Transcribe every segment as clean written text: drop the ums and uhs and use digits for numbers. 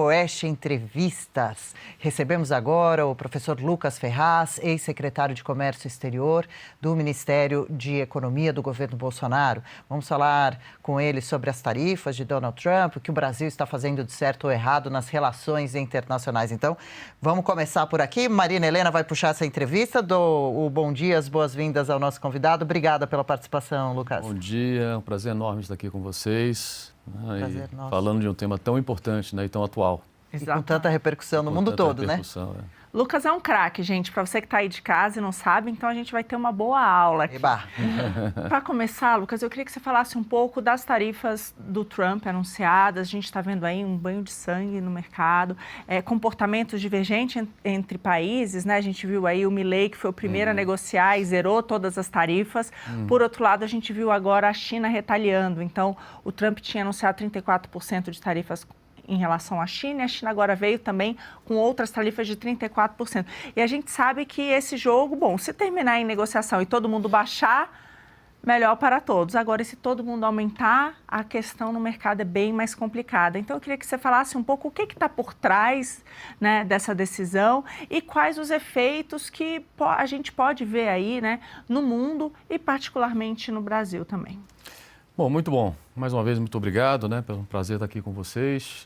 Noroeste Entrevistas. Recebemos agora o professor Lucas Ferraz, ex-secretário de Comércio Exterior do Ministério de Economia do governo Bolsonaro. Vamos falar com ele sobre as tarifas de Donald Trump, o que o Brasil está fazendo de certo ou errado nas relações internacionais. Então, vamos começar por aqui. Marina Helena vai puxar essa entrevista. Dou o bom dia, as boas-vindas ao nosso convidado. Obrigada pela participação, Lucas. Bom dia, é um prazer enorme estar aqui com vocês. Prazer nosso. Falando de um tema tão importante, né, e tão atual. E com tanta repercussão no mundo todo, né? Lucas é um craque, gente. Para você que está aí de casa e não sabe, então a gente vai ter uma boa aula aqui. Para começar, Lucas, eu queria que você falasse um pouco das tarifas do Trump anunciadas. A gente está vendo aí um banho de sangue no mercado, comportamentos divergentes entre países, né? A gente viu aí o Milei, que foi o primeiro a negociar e zerou todas as tarifas. Por outro lado, a gente viu agora a China retaliando. Então, o Trump tinha anunciado 34% de tarifas em relação à China, e a China agora veio também com outras tarifas de 34%. E a gente sabe que esse jogo, bom, se terminar em negociação e todo mundo baixar, melhor para todos. Agora, se todo mundo aumentar, a questão no mercado é bem mais complicada. Então, eu queria que você falasse um pouco o que está por trás, né, dessa decisão e quais os efeitos que a gente pode ver aí, né, no mundo e particularmente no Brasil também. Bom, muito bom. Mais uma vez, muito obrigado, né? Pelo prazer estar aqui com vocês.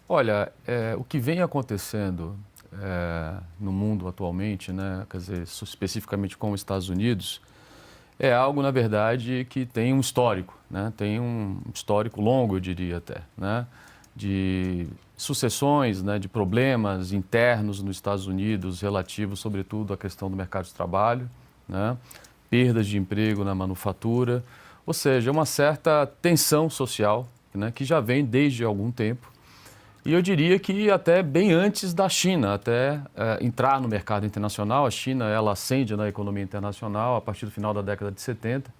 Olha, o que vem acontecendo no mundo atualmente, né? Quer dizer, especificamente com os Estados Unidos, é algo, na verdade, que tem um histórico, né? Tem um histórico longo, eu diria até, né? De sucessões, né? De problemas internos nos Estados Unidos relativos, sobretudo, à questão do mercado de trabalho, né? Perdas de emprego na manufatura. Ou seja, uma certa tensão social, né, que já vem desde algum tempo. E eu diria que até bem antes da China, até entrar no mercado internacional. A China, ela ascende na economia internacional a partir do final da década de 70.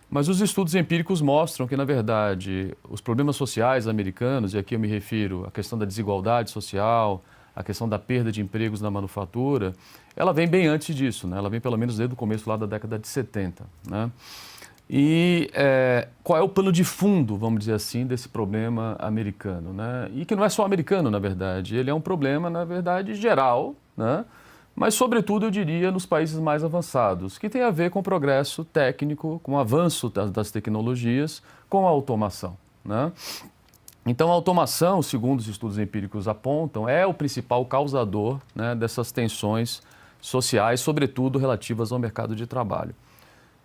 Mas os estudos empíricos mostram que, na verdade, os problemas sociais americanos, e aqui eu me refiro à questão da desigualdade social, a questão da perda de empregos na manufatura, ela vem bem antes disso, né? Ela vem pelo menos desde o começo lá da década de 70, né? E qual é o pano de fundo, vamos dizer assim, desse problema americano, né? E que não é só americano, na verdade. Ele é um problema, na verdade, geral, né? Mas, sobretudo, eu diria, nos países mais avançados, que tem a ver com o progresso técnico, com o avanço das tecnologias, com a automação, né? Então, a automação, segundo os estudos empíricos apontam, é o principal causador, né, dessas tensões sociais, sobretudo relativas ao mercado de trabalho.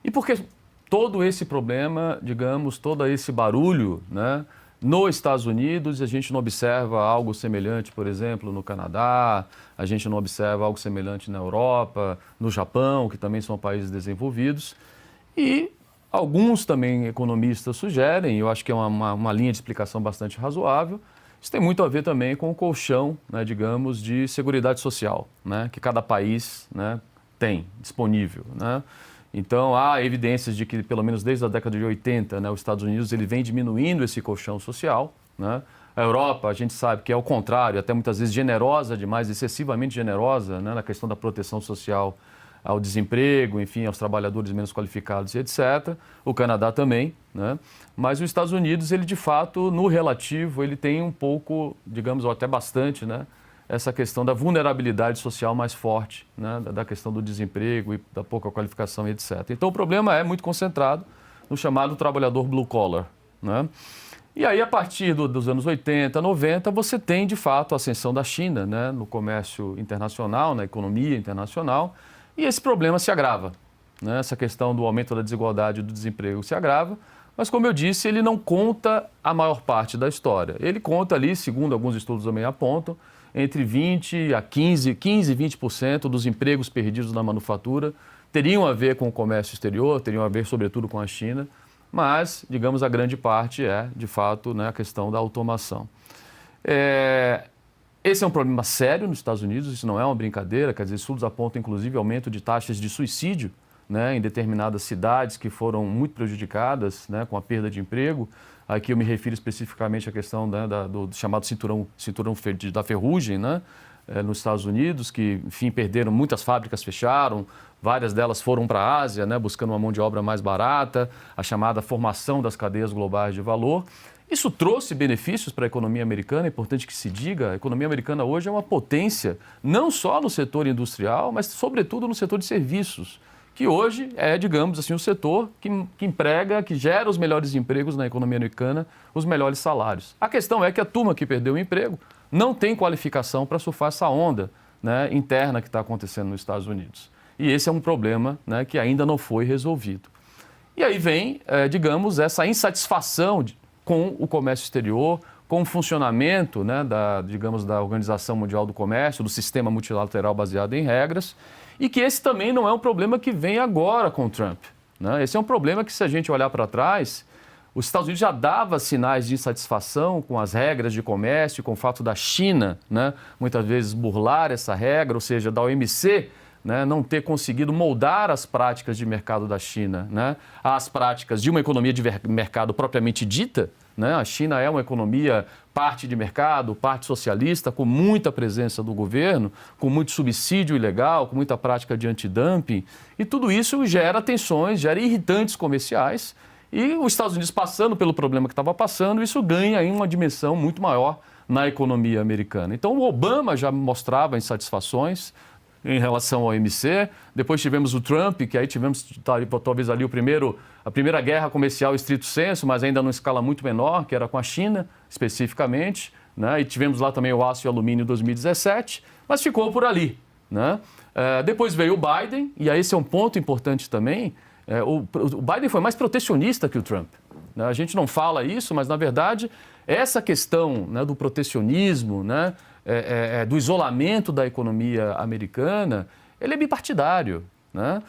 E por que todo esse problema, digamos, todo esse barulho, né, nos Estados Unidos, a gente não observa algo semelhante, por exemplo, no Canadá, a gente não observa algo semelhante na Europa, no Japão, que também são países desenvolvidos. E alguns também economistas sugerem, eu acho que é uma linha de explicação bastante razoável, isso tem muito a ver também com o colchão, né, digamos, de seguridade social, né, que cada país, né, tem disponível, né? Então, há evidências de que, pelo menos desde a década de 80, né, os Estados Unidos ele vem diminuindo esse colchão social, né? A Europa, a gente sabe que é o contrário, até muitas vezes generosa demais, excessivamente generosa, né, na questão da proteção social ao desemprego, enfim, aos trabalhadores menos qualificados e etc. O Canadá também, né? Mas os Estados Unidos, ele de fato, no relativo, ele tem um pouco, digamos, ou até bastante, né, essa questão da vulnerabilidade social mais forte, né, da questão do desemprego e da pouca qualificação e etc. Então, o problema é muito concentrado no chamado trabalhador blue collar, né? E aí, a partir dos anos 80, 90, você tem, de fato, a ascensão da China, né, no comércio internacional, na economia internacional, e esse problema se agrava, né? Essa questão do aumento da desigualdade e do desemprego se agrava, mas, como eu disse, ele não conta a maior parte da história. Ele conta ali, segundo alguns estudos também apontam, entre 20% a 20% dos empregos perdidos na manufatura teriam a ver com o comércio exterior, teriam a ver, sobretudo, com a China, mas, digamos, a grande parte é, de fato, né, a questão da automação. Esse é um problema sério nos Estados Unidos, isso não é uma brincadeira, quer dizer, estudos apontam, inclusive, aumento de taxas de suicídio, né, em determinadas cidades que foram muito prejudicadas, né, com a perda de emprego. Aqui eu me refiro especificamente à questão, né, do chamado cinturão da ferrugem, né, nos Estados Unidos, que, enfim, perderam, muitas fábricas fecharam, várias delas foram para a Ásia, né, buscando uma mão de obra mais barata, a chamada formação das cadeias globais de valor. Isso trouxe benefícios para a economia americana, é importante que se diga, a economia americana hoje é uma potência, não só no setor industrial, mas sobretudo no setor de serviços, que hoje é, digamos assim, o setor que emprega, que gera os melhores empregos na economia americana, os melhores salários. A questão é que a turma que perdeu o emprego não tem qualificação para surfar essa onda, né, interna que está acontecendo nos Estados Unidos. E esse é um problema, né, que ainda não foi resolvido. E aí vem, digamos, essa insatisfação com o comércio exterior, com o funcionamento, né, da Organização Mundial do Comércio, do sistema multilateral baseado em regras, e que esse também não é um problema que vem agora com o Trump, né? Esse é um problema que, se a gente olhar para trás, os Estados Unidos já dava sinais de insatisfação com as regras de comércio, com o fato da China, né, muitas vezes burlar essa regra, ou seja, da OMC, né, não ter conseguido moldar as práticas de mercado da China, né, às práticas de uma economia de mercado propriamente dita, né? A China é uma economia parte de mercado, parte socialista, com muita presença do governo, com muito subsídio ilegal, com muita prática de antidumping. E tudo isso gera tensões, gera irritantes comerciais. E os Estados Unidos, passando pelo problema que estava passando, isso ganha em uma dimensão muito maior na economia americana. Então, o Obama já mostrava insatisfações em relação ao OMC. Depois tivemos o Trump, que aí tivemos talvez ali a primeira guerra comercial estrito sensu, mas ainda numa escala muito menor, que era com a China, especificamente, né? E tivemos lá também o aço e alumínio em 2017, mas ficou por ali, né? Depois veio o Biden, e aí esse é um ponto importante também. O Biden foi mais protecionista que o Trump, né? A gente não fala isso, mas, na verdade, essa questão, né, do protecionismo, né, do isolamento da economia americana, ele é bipartidário, né?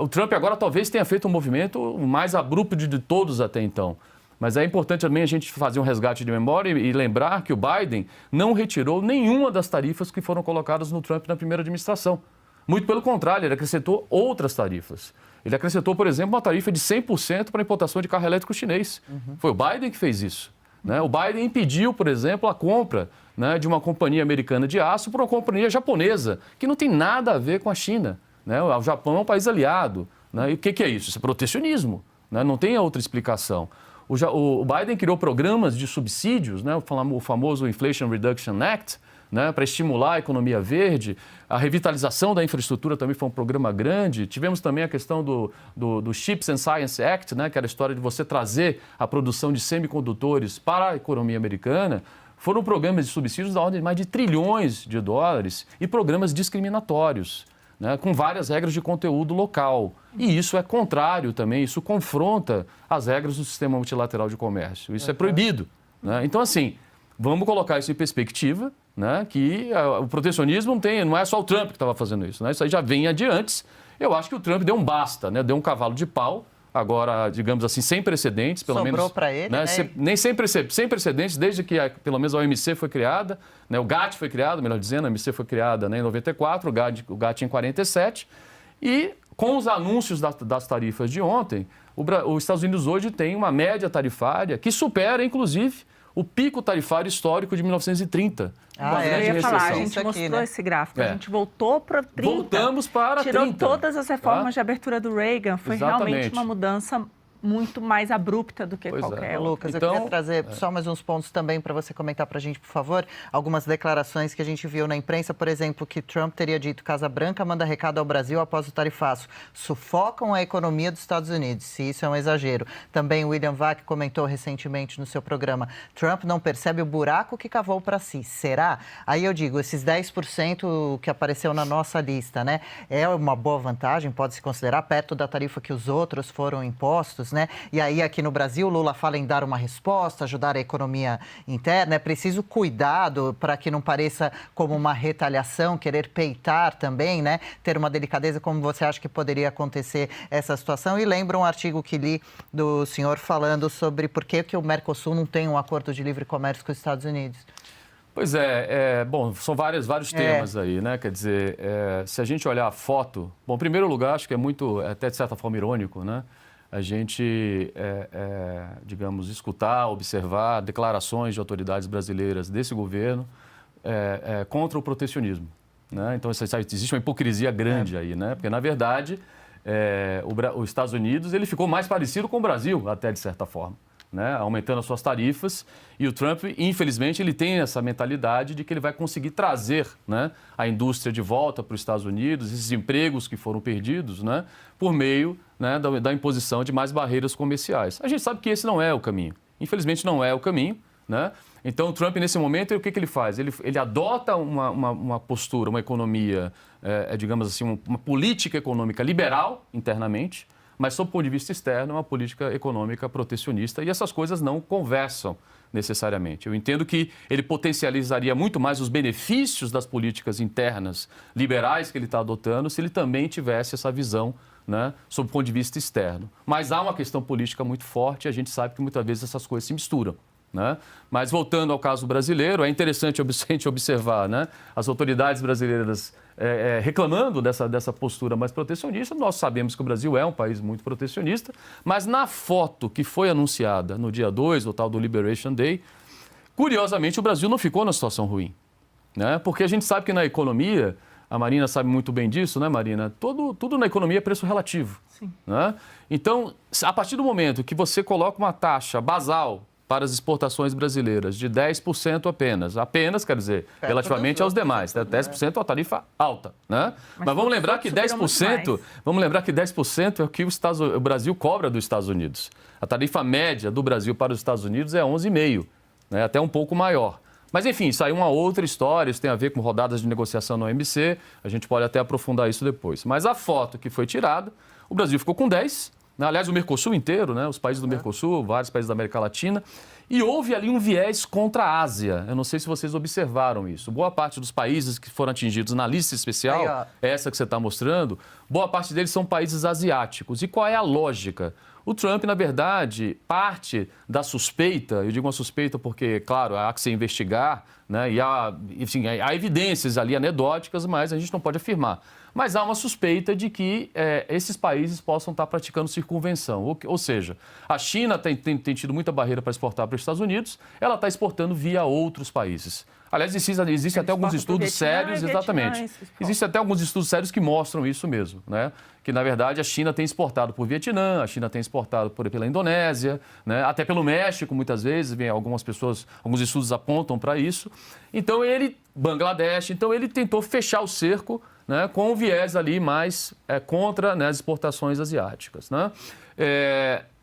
O Trump agora talvez tenha feito um movimento mais abrupto de todos até então. Mas é importante também a gente fazer um resgate de memória e lembrar que o Biden não retirou nenhuma das tarifas que foram colocadas no Trump na primeira administração. Muito pelo contrário, ele acrescentou outras tarifas. Ele acrescentou, por exemplo, uma tarifa de 100% para a importação de carro elétrico chinês. Foi o Biden que fez isso, né? O Biden impediu, por exemplo, a compra, né, de uma companhia americana de aço por uma companhia japonesa, que não tem nada a ver com a China, né? O Japão é um país aliado, né? E o que é isso? Isso é protecionismo, né? Não tem outra explicação. O Biden criou programas de subsídios, né, o famoso Inflation Reduction Act, né, para estimular a economia verde. A revitalização da infraestrutura também foi um programa grande. Tivemos também a questão do Chips and Science Act, né, que era a história de você trazer a produção de semicondutores para a economia americana. Foram programas de subsídios da ordem de mais de trilhões de dólares e programas discriminatórios, né, com várias regras de conteúdo local. E isso é contrário também, isso confronta as regras do sistema multilateral de comércio. Isso é proibido, né? Então, assim, vamos colocar isso em perspectiva, né, que o protecionismo não é só o Trump que estava fazendo isso, né? Isso aí já vem adiante. Eu acho que o Trump deu um basta, né, deu um cavalo de pau, agora, digamos assim, sem precedentes, pelo menos. Sobrou para ele, né? Nem sem precedentes, desde que pelo menos a OMC foi criada, né, o GATT foi criado, melhor dizendo, a OMC foi criada, né, em 94, o GATT em 47, e com os anúncios das tarifas de ontem, os Estados Unidos hoje tem uma média tarifária que supera, inclusive, o pico tarifário histórico de 1930. Eu ia falar, a gente mostrou esse gráfico, a gente voltou para 30. Voltamos para 30. Tirou todas as reformas de abertura do Reagan, foi realmente uma mudança muito mais abrupta do que qualquer outra. Lucas, eu queria trazer só mais uns pontos também para você comentar para a gente, por favor. Algumas declarações que a gente viu na imprensa, por exemplo, que Trump teria dito: Casa Branca manda recado ao Brasil após o tarifaço. Sufocam a economia dos Estados Unidos, se isso é um exagero. Também William Vac comentou recentemente no seu programa: Trump não percebe o buraco que cavou para si. Será? Aí eu digo, esses 10% que apareceu na nossa lista, né? É uma boa vantagem, pode se considerar, perto da tarifa que os outros foram impostos, né? E aí, aqui no Brasil, Lula fala em dar uma resposta, ajudar a economia interna. É preciso cuidado para que não pareça como uma retaliação, querer peitar também, né? Ter uma delicadeza, como você acha que poderia acontecer essa situação. E lembra um artigo que li do senhor falando sobre por que o Mercosul não tem um acordo de livre comércio com os Estados Unidos. Pois bom, são vários temas aí, né? Quer dizer, se a gente olhar a foto... Bom, em primeiro lugar, acho que é muito, até de certa forma, irônico, né? A gente, digamos, escutar, observar declarações de autoridades brasileiras desse governo contra o protecionismo, né? Então, existe uma hipocrisia grande aí, né? Porque, na verdade, os Estados Unidos ele ficou mais parecido com o Brasil, até de certa forma, né, aumentando as suas tarifas, e o Trump, infelizmente, ele tem essa mentalidade de que ele vai conseguir trazer, né, a indústria de volta para os Estados Unidos, esses empregos que foram perdidos, né, por meio, né, da imposição de mais barreiras comerciais. A gente sabe que esse não é o caminho. Infelizmente, não é o caminho, né? Então, o Trump, nesse momento, o que ele faz? Ele adota uma postura, uma economia, digamos assim, uma política econômica liberal internamente, mas, sob o ponto de vista externo, é uma política econômica protecionista, e essas coisas não conversam necessariamente. Eu entendo que ele potencializaria muito mais os benefícios das políticas internas liberais que ele está adotando se ele também tivesse essa visão, né, sob o ponto de vista externo. Mas há uma questão política muito forte e a gente sabe que muitas vezes essas coisas se misturam, né? Mas, voltando ao caso brasileiro, é interessante a gente observar, né, as autoridades brasileiras reclamando dessa postura mais protecionista. Nós sabemos que o Brasil é um país muito protecionista, mas na foto que foi anunciada no dia 2, o tal do Liberation Day, curiosamente o Brasil não ficou numa situação ruim, né? Porque a gente sabe que na economia, a Marina sabe muito bem disso, né, Marina? Tudo na economia é preço relativo. Sim. Né? Então, a partir do momento que você coloca uma taxa basal para as exportações brasileiras de 10% apenas, quer dizer, relativamente aos demais, né? 10% é uma tarifa alta, né? Mas vamos lembrar que 10% é o que o Brasil cobra dos Estados Unidos. A tarifa média do Brasil para os Estados Unidos é 11,5%, né? Até um pouco maior. Mas, enfim, isso aí é uma outra história, isso tem a ver com rodadas de negociação no OMC, a gente pode até aprofundar isso depois. Mas a foto que foi tirada, o Brasil ficou com 10%, aliás, o Mercosul inteiro, né? Os países do Mercosul, vários países da América Latina, e houve ali um viés contra a Ásia. Eu não sei se vocês observaram isso. Boa parte dos países que foram atingidos na lista especial, essa que você está mostrando, boa parte deles são países asiáticos. E qual é a lógica? O Trump, na verdade, parte da suspeita, eu digo uma suspeita porque, claro, há que se investigar, né? E há evidências ali anedóticas, mas a gente não pode afirmar. Mas há uma suspeita de que esses países possam estar praticando circunvenção. Ou seja, a China tem tido muita barreira para exportar para os Estados Unidos, ela está exportando via outros países. Aliás, existem até alguns estudos sérios, exatamente. Existem até alguns estudos sérios que mostram isso mesmo, né? Que, na verdade, a China tem exportado por Vietnã, a China tem exportado pela Indonésia, né? Até pelo México, muitas vezes, alguns estudos apontam para isso. Então, Bangladesh, ele tentou fechar o cerco, né, com o viés ali mais contra, né, as exportações asiáticas, né?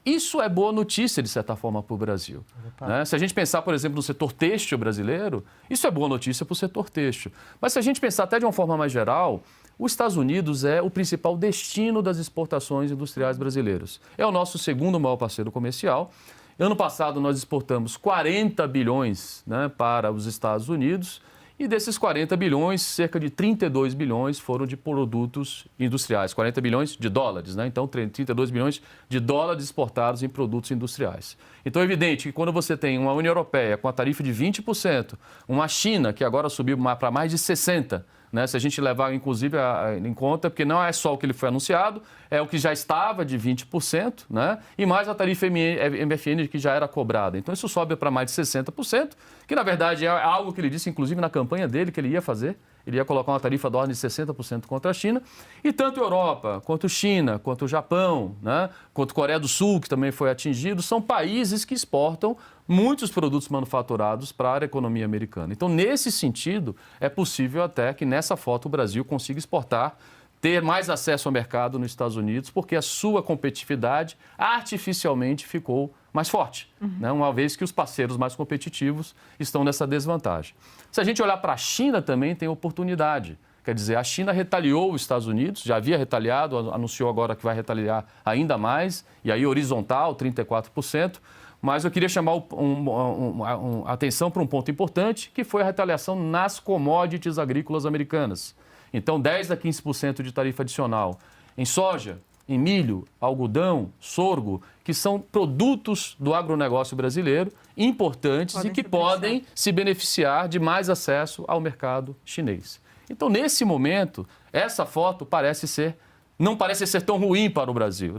Isso é boa notícia, de certa forma, para o Brasil, né? Se a gente pensar, por exemplo, no setor têxtil brasileiro, isso é boa notícia para o setor têxtil. Mas se a gente pensar até de uma forma mais geral, os Estados Unidos é o principal destino das exportações industriais brasileiras. É o nosso segundo maior parceiro comercial. Ano passado, nós exportamos 40 bilhões, né, para os Estados Unidos. E desses 40 bilhões, cerca de 32 bilhões foram de produtos industriais, 40 bilhões de dólares, né? Então, 32 bilhões de dólares exportados em produtos industriais. Então, é evidente que quando você tem uma União Europeia com a tarifa de 20%, uma China que agora subiu para mais de 60%, né? Se a gente levar, inclusive, em conta, porque não é só o que ele foi anunciado, é o que já estava de 20%, né? E mais a tarifa MFN que já era cobrada. Então, isso sobe para mais de 60%, que, na verdade, é algo que ele disse, inclusive, na campanha dele, que ele ia fazer. Ele ia colocar uma tarifa da ordem de 60% contra a China. E tanto a Europa, quanto China, quanto o Japão, né, quanto a Coreia do Sul, que também foi atingido, são países que exportam muitos produtos manufaturados para a economia americana. Então, nesse sentido, é possível até que nessa foto o Brasil consiga exportar, ter mais acesso ao mercado nos Estados Unidos, porque a sua competitividade artificialmente ficou mais forte, né? Uma vez que os parceiros mais competitivos estão nessa desvantagem. Se a gente olhar para a China, também tem oportunidade. Quer dizer, a China retaliou os Estados Unidos, já havia retaliado, anunciou agora que vai retaliar ainda mais, e aí horizontal, 34%. Mas eu queria chamar a atenção para um ponto importante, que foi a retaliação nas commodities agrícolas americanas. Então, 10% a 15% de tarifa adicional em soja, em milho, algodão, sorgo, que são produtos do agronegócio brasileiro importantes e que podem se beneficiar de mais acesso ao mercado chinês. Então, nesse momento, essa foto não parece ser tão ruim para o Brasil.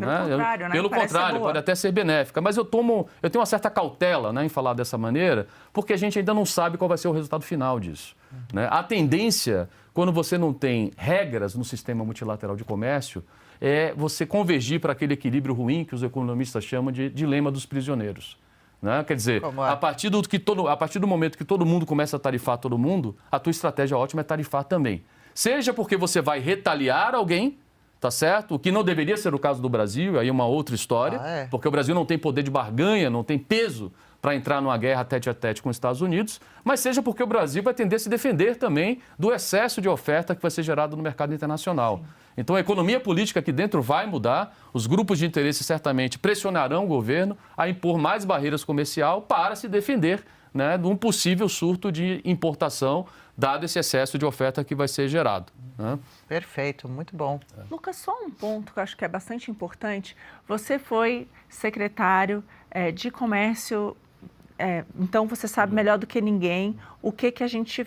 Pelo contrário, pode até ser benéfica. Mas eu tenho uma certa cautela, né, em falar dessa maneira, porque a gente ainda não sabe qual vai ser o resultado final disso, né? A tendência, quando você não tem regras no sistema multilateral de comércio, é você convergir para aquele equilíbrio ruim que os economistas chamam de dilema dos prisioneiros. Né? Quer dizer, a partir do momento que todo mundo começa a tarifar todo mundo, a tua estratégia ótima é tarifar também. Seja porque você vai retaliar alguém, tá certo? O que não deveria ser o caso do Brasil, aí é uma outra história, porque o Brasil não tem poder de barganha, não tem peso para entrar numa guerra tete a tete com os Estados Unidos, mas seja porque o Brasil vai tender a se defender também do excesso de oferta que vai ser gerado no mercado internacional. Sim. Então, a economia política aqui dentro vai mudar, os grupos de interesse certamente pressionarão o governo a impor mais barreiras comerciais para se defender, né, de um possível surto de importação, dado esse excesso de oferta que vai ser gerado. Né? Perfeito, muito bom. Lucas, só um ponto que eu acho que é bastante importante. Você foi secretário de Comércio, então você sabe melhor do que ninguém o que a gente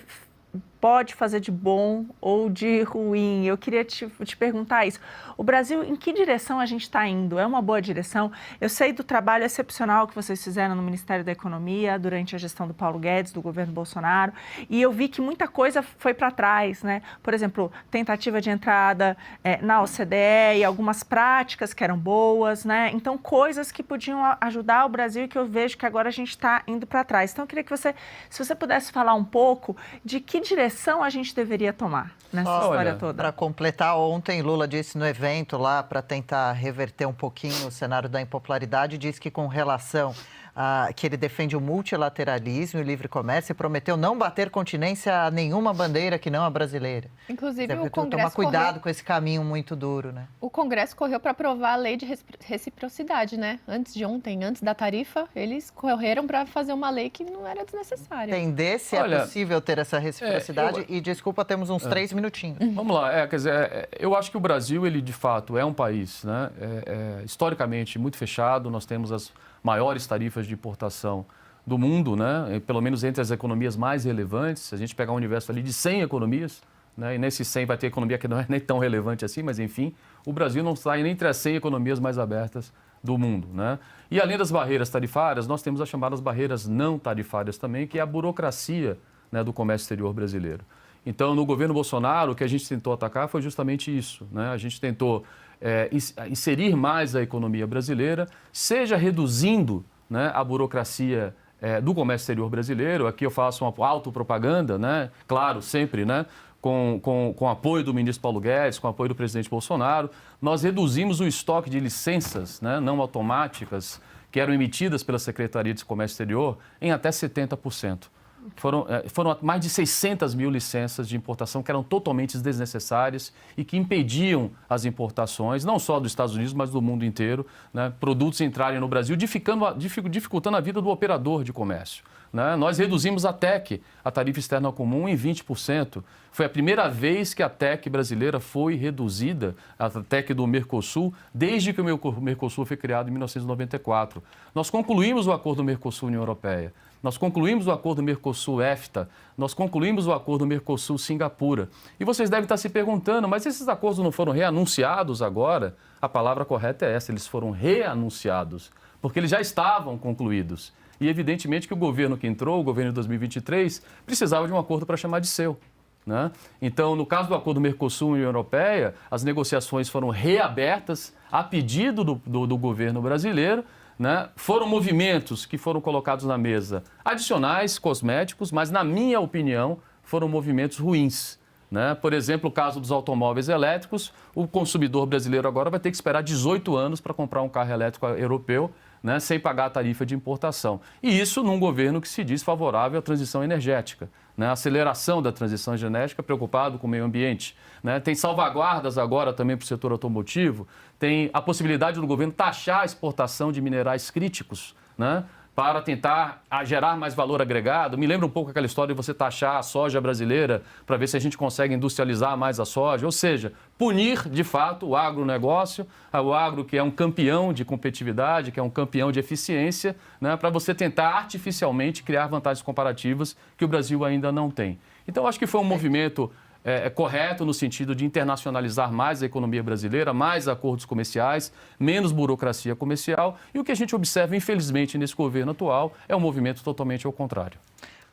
pode fazer de bom ou de ruim. Eu queria te perguntar isso. O Brasil, em que direção a gente está indo? É uma boa direção? Eu sei do trabalho excepcional que vocês fizeram no Ministério da Economia durante a gestão do Paulo Guedes, do governo Bolsonaro, e eu vi que muita coisa foi para trás, né? Por exemplo, tentativa de entrada na OCDE e algumas práticas que eram boas, né? Então, coisas que podiam ajudar o Brasil e que eu vejo que agora a gente está indo para trás. Então, eu queria que você, se você pudesse falar um pouco de que direção a gente deveria tomar nessa história toda. Para completar, ontem Lula disse no evento lá, para tentar reverter um pouquinho o cenário da impopularidade, disse que com relação que ele defende o multilateralismo e o livre comércio e prometeu não bater continência a nenhuma bandeira que não a brasileira. Inclusive, o Congresso tomar cuidado com esse caminho muito duro, né? O Congresso correu para aprovar a lei de reciprocidade, né? Antes de ontem, antes da tarifa, eles correram para fazer uma lei que não era desnecessária. Entender se é possível ter essa reciprocidade e, desculpa, temos uns 3 minutinhos. Vamos lá, quer dizer, eu acho que o Brasil, ele de fato é um país, né, historicamente muito fechado, nós temos as maiores tarifas de importação do mundo, né? Pelo menos entre as economias mais relevantes. Se a gente pegar um universo ali de 100 economias, né? E nesses 100 vai ter economia que não é nem tão relevante assim, mas enfim, o Brasil não está entre as 100 economias mais abertas do mundo, né? E além das barreiras tarifárias, nós temos as chamadas barreiras não tarifárias também, que é a burocracia, né, do comércio exterior brasileiro. Então, no governo Bolsonaro, o que a gente tentou atacar foi justamente isso, né? A gente tentou inserir mais a economia brasileira, seja reduzindo, né, a burocracia do comércio exterior brasileiro. Aqui eu faço uma autopropaganda, né? Claro, sempre, né? Com apoio do ministro Paulo Guedes, com apoio do presidente Bolsonaro, nós reduzimos o estoque de licenças, né, não automáticas que eram emitidas pela Secretaria de Comércio Exterior em até 70%. Foram mais de 600 mil licenças de importação que eram totalmente desnecessárias e que impediam as importações, não só dos Estados Unidos, mas do mundo inteiro, né? Produtos entrarem no Brasil, dificultando a vida do operador de comércio. Né? Nós reduzimos a TEC, a tarifa externa comum, em 20%. Foi a primeira vez que a TEC brasileira foi reduzida, a TEC do Mercosul, desde que o Mercosul foi criado em 1994. Nós concluímos o acordo Mercosul-União Europeia. Nós concluímos o acordo Mercosul-EFTA, nós concluímos o acordo Mercosul-Singapura. E vocês devem estar se perguntando, mas esses acordos não foram reanunciados agora? A palavra correta é essa, eles foram reanunciados, porque eles já estavam concluídos. E evidentemente que o governo que entrou, o governo de 2023, precisava de um acordo para chamar de seu. Né? Então, no caso do acordo Mercosul-União Europeia, as negociações foram reabertas a pedido do governo brasileiro. Né? Foram movimentos que foram colocados na mesa adicionais, cosméticos, mas, na minha opinião, foram movimentos ruins. Né? Por exemplo, o caso dos automóveis elétricos, o consumidor brasileiro agora vai ter que esperar 18 anos para comprar um carro elétrico europeu, né, sem pagar a tarifa de importação. E isso num governo que se diz favorável à transição energética, né, a aceleração da transição energética, preocupado com o meio ambiente. Né? Tem salvaguardas agora também para o setor automotivo, tem a possibilidade do governo taxar a exportação de minerais críticos, né, para tentar gerar mais valor agregado. Me lembra um pouco aquela história de você taxar a soja brasileira para ver se a gente consegue industrializar mais a soja. Ou seja, punir, de fato, o agronegócio, o agro que é um campeão de competitividade, que é um campeão de eficiência, né, para você tentar artificialmente criar vantagens comparativas que o Brasil ainda não tem. Então, acho que foi um movimento correto no sentido de internacionalizar mais a economia brasileira, mais acordos comerciais, menos burocracia comercial. E o que a gente observa, infelizmente, nesse governo atual é um movimento totalmente ao contrário.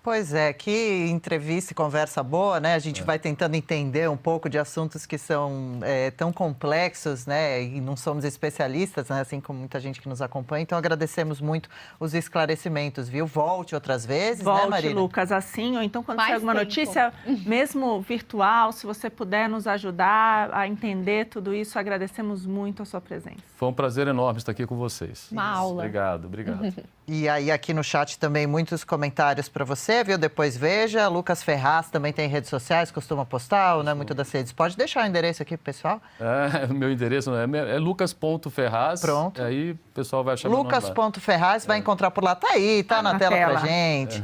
Pois é, que entrevista e conversa boa, né? A gente vai tentando entender um pouco de assuntos que são tão complexos, né? E não somos especialistas, né? Assim como muita gente que nos acompanha. Então, agradecemos muito os esclarecimentos, viu? Volte outras vezes, né, Marina? Volte, Lucas, assim, ou então quando Mais sair alguma tempo. notícia, mesmo virtual, se você puder nos ajudar a entender tudo isso, agradecemos muito a sua presença. Foi um prazer enorme estar aqui com vocês. Uma aula. Obrigado, obrigado. E aí, aqui no chat também, muitos comentários para você, viu? Depois veja. Lucas Ferraz também tem redes sociais, costuma postar, né? Muito das redes. Pode deixar o endereço aqui pro pessoal? Meu endereço é lucas.ferraz. Pronto. Aí o pessoal vai achar meu nome lá. Lucas.ferraz, vai encontrar por lá. Tá aí, tá na tela pra gente.